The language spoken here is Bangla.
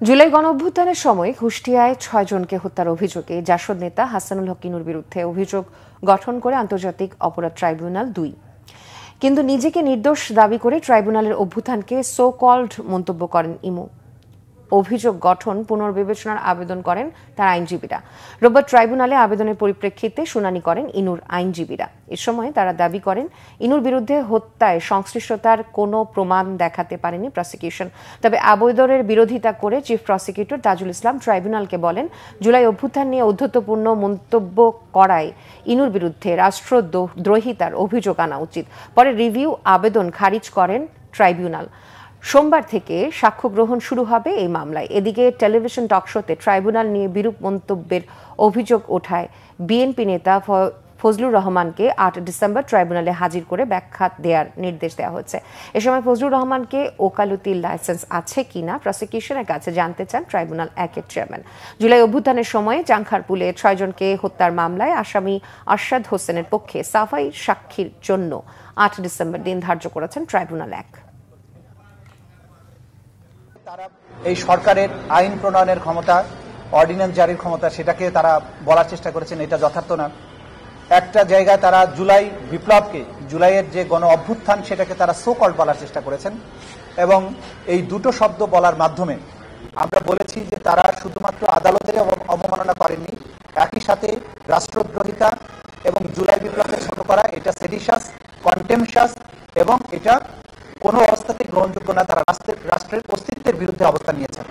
জুলাই গণঅভ্যুত্থানের সময় কুষ্টিয়ায় ৬ জনকে হত্যার অভিযোগে জাসদ নেতা হাসানুল হক ইনুর বিরুদ্ধে অভিযোগ গঠন করে আন্তর্জাতিক অপরাধ ট্রাইব্যুনাল ২। কিন্তু নিজেকে নির্দোষ দাবি করে ট্রাইব্যুনালের অভ্যুত্থানকে সো কল্ড মন্তব্য করেন ইমু। অভিযোগ গঠন পুনর্বিবেচনার আবেদন করেন তার আইনজীবীরা। রোববার ট্রাইব্যুনালে আবেদনের পরিপ্রেক্ষিতে শুনানি করেন ইনুর আইনজীবীরা। এ সময় তারা দাবি করেন, ইনুর বিরুদ্ধে হত্যায় সংশ্লিষ্টতার কোনো প্রমাণ দেখাতে পারেনি প্রসিকিউশন। তবে আবেদনের বিরোধিতা করে চিফ প্রসিকিউটর তাজুল ইসলাম ট্রাইব্যুনালকে বলেন, জুলাই অভ্যুত্থান নিয়ে ঔদ্ধত্যপূর্ণ মন্তব্য করায় ইনুর বিরুদ্ধে রাষ্ট্রদ্রোহিতার অভিযোগ আনা উচিত। পরে রিভিউ আবেদন খারিজ করেন ট্রাইব্যুনাল। সোমবার থেকে সাক্ষ্য গ্রহণ শুরু হবে এই মামলায়। এদিকে টেলিভিশন টকশোতে ট্রাইব্যুনাল নিয়ে বিরূপ মন্তব্যের অভিযোগ ওঠায় বিএনপি নেতা ফজলুর রহমানকে ৮ ডিসেম্বর ট্রাইব্যুনালে হাজির করে ব্যাখ্যা দেওয়ার নির্দেশ দেওয়া হয়েছে। এ সময় ফজলুর রহমানকে ওকালতির লাইসেন্স আছে কিনা প্রসিকিউশনের কাছে জানতে চান ট্রাইব্যুনাল ১-এর চেয়ারম্যান। জুলাই অভ্যুত্থানের সময় চাংখারপুলে ৬ জনকে হত্যার মামলায় আসামি আরশাদ হোসেনের পক্ষে সাফাই সাক্ষীর জন্য ৮ ডিসেম্বর দিন ধার্য করেছেন ট্রাইব্যুনাল ১। তারা এই সরকারের আইন প্রণয়নের ক্ষমতা, অর্ডিন্যান্স জারির ক্ষমতা, সেটাকে তারা বলার চেষ্টা করেছেন এটা যথার্থ না। একটা জায়গায় তারা জুলাই বিপ্লবকে, জুলাইয়ের যে গণ অভ্যুত্থান সেটাকে তারা সো কল্ড বলার চেষ্টা করেছেন এবং এই দুটো শব্দ বলার মাধ্যমে আমরা বলেছি যে তারা শুধুমাত্র আদালতের অবমাননা করেননি, একই সাথে রাষ্ট্রদ্রোহিতা এবং জুলাই বিপ্লবকে ছোট করা, এটা সেডিশাস, কন্টেমশাস এবং এটা কোনো অবস্থাতেই গ্রহণযোগ্য না। তারা রাষ্ট্রের অস্তিত্বের বিরুদ্ধে অবস্থান নিয়েছেন।